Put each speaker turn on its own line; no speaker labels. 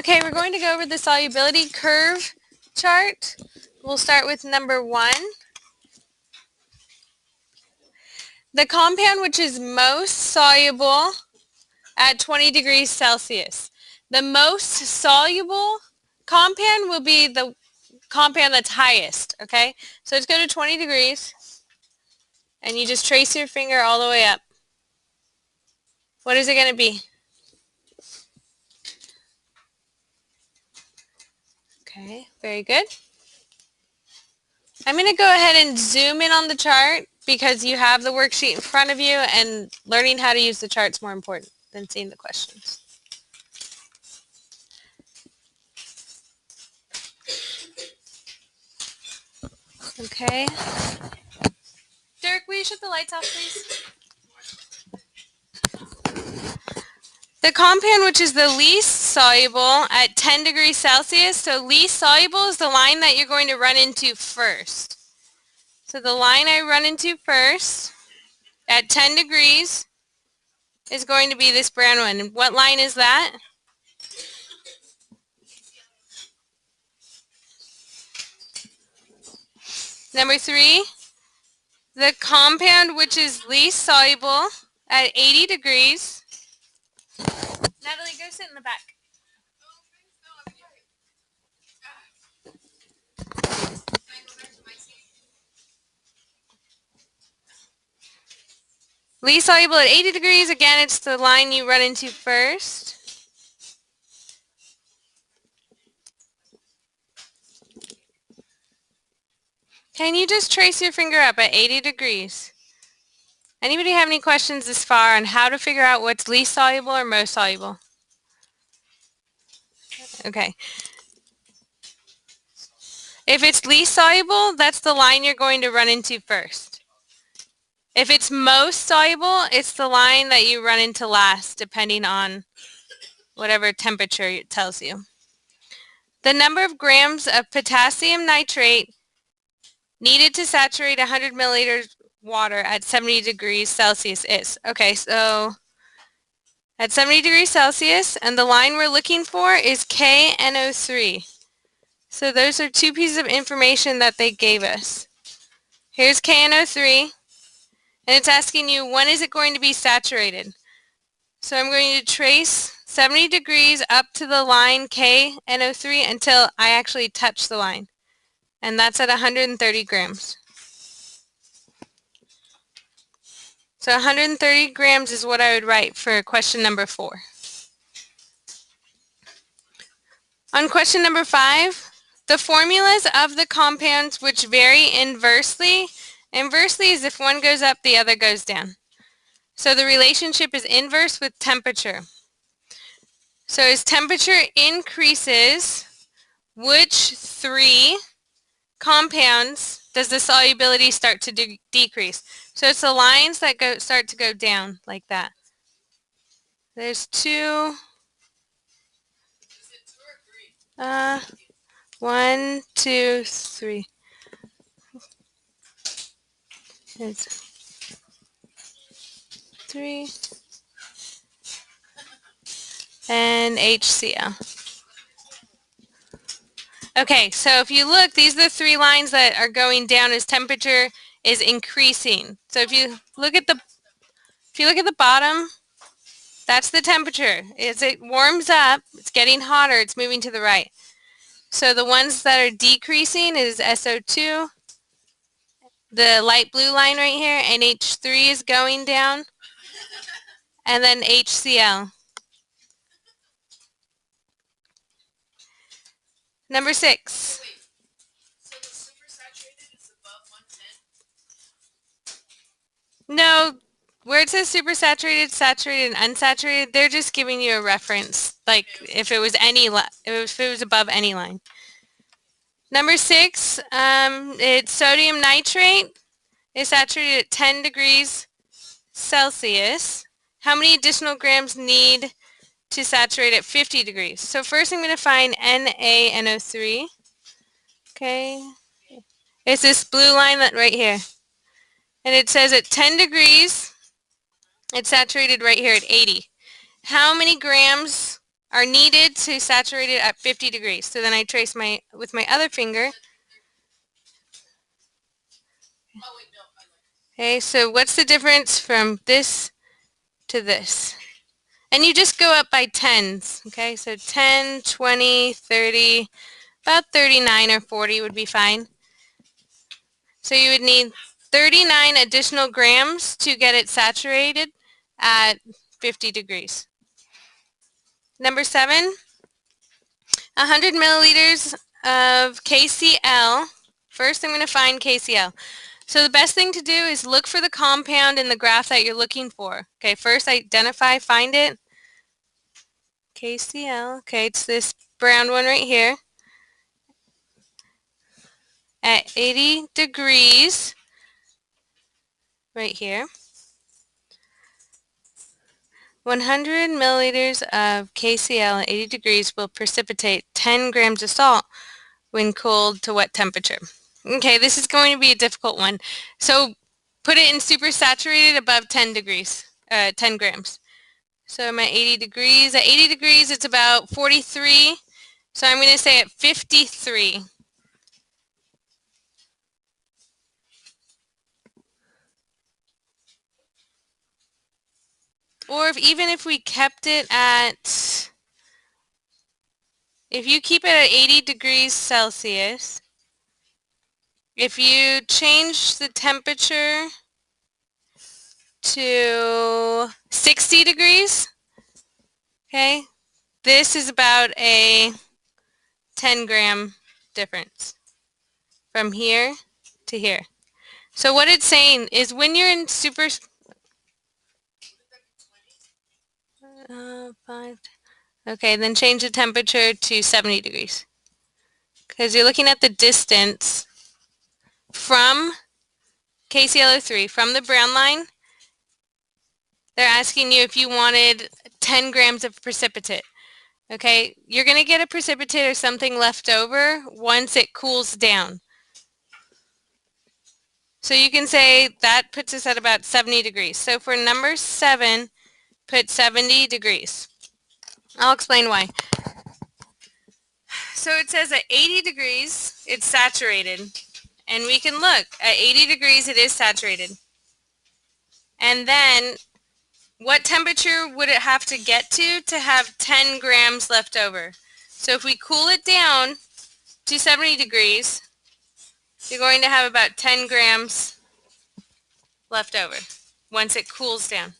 Okay, we're going to go over the solubility curve chart. We'll start with number 1. The compound which is most soluble at 20 degrees Celsius. The most soluble compound will be the compound that's highest, okay? So let's go to 20 degrees, and you just trace your finger all the way up. What is it going to be? Okay, very good. I'm going to go ahead and zoom in on the chart because you have the worksheet in front of you, and learning how to use the chart is more important than seeing the questions. Okay. Derek, will you shut the lights off, please? The compound which is the least soluble at 10 degrees Celsius, so least soluble is the line that you're going to run into first. So the line I run into first at 10 degrees is going to be this brown one. And what line is that? Number 3, the compound which is least soluble at 80 degrees. Natalie, go sit in the back. Least soluble at 80 degrees, again, it's the line you run into first. Can you just trace your finger up at 80 degrees? Anybody have any questions this far on how to figure out what's least soluble or most soluble? Okay. If it's least soluble, that's the line you're going to run into first. If it's most soluble, it's the line that you run into last, depending on whatever temperature it tells you. The number of grams of potassium nitrate needed to saturate 100 milliliters water at 70 degrees Celsius is. Okay, so at 70 degrees Celsius, and the line we're looking for is KNO3. So those are 2 pieces of information that they gave us. Here's KNO3, and it's asking you when is it going to be saturated. So I'm going to trace 70 degrees up to the line KNO3 until I actually touch the line. And that's at 130 grams. So 130 grams is what I would write for question number 4. On question number 5, the formulas of the compounds which vary inversely. Inversely is if one goes up, the other goes down. So the relationship is inverse with temperature. So as temperature increases, which 3 compounds does the solubility start to decrease? So it's the lines that start to go down like that. There's 2. 1, 2, 3. It's 3 and HCl. Okay, so if you look, these are the 3 lines that are going down as temperature is increasing. So if you look at the bottom, that's the temperature. As it warms up, it's getting hotter, it's moving to the right. So the ones that are decreasing is SO2, the light blue line right here, NH3 is going down, and then HCl. Number 6.
Wait, so the supersaturated is above 110?
No, where it says supersaturated, saturated, and unsaturated, they're just giving you a reference, like if it was above any line. Number 6, it's sodium nitrate. It's saturated at 10 degrees Celsius. How many additional grams need to saturate at 50 degrees? So first I'm going to find NaNO3. Okay. It's this blue line right here. And it says at 10 degrees, it's saturated right here at 80. How many grams are needed to saturate it at 50 degrees. So then I trace with my other finger.
Oh wait, no, I like
Okay, so what's the difference from this to this? And you just go up by tens, okay? So 10, 20, 30, about 39 or 40 would be fine. So you would need 39 additional grams to get it saturated at 50 degrees. Number 7, 100 milliliters of KCl. First I'm going to find KCl. So the best thing to do is look for the compound in the graph that you're looking for. Okay, first identify, find it. KCl, okay, it's this brown one right here. At 80 degrees, right here. 100 milliliters of KCl at 80 degrees will precipitate 10 grams of salt when cooled to wet temperature. Okay, this is going to be a difficult one. So put it in supersaturated above 10 degrees, 10 grams. So I'm at 80 degrees. At 80 degrees, it's about 43. So I'm going to say at 53. Or even if we kept it at, if you keep it at 80 degrees Celsius, if you change the temperature to 60 degrees, okay, this is about a 10 gram difference from here to here. So what it's saying is when you're in super, 5, okay, then change the temperature to 70 degrees. Because you're looking at the distance from KClO3, from the brown line. They're asking you if you wanted 10 grams of precipitate. Okay, you're going to get a precipitate or something left over once it cools down. So you can say that puts us at about 70 degrees. So for number 7, put 70 degrees. I'll explain why. So it says at 80 degrees, it's saturated. And we can look, at 80 degrees it is saturated. And then what temperature would it have to get to have 10 grams left over? So if we cool it down to 70 degrees, you're going to have about 10 grams left over once it cools down.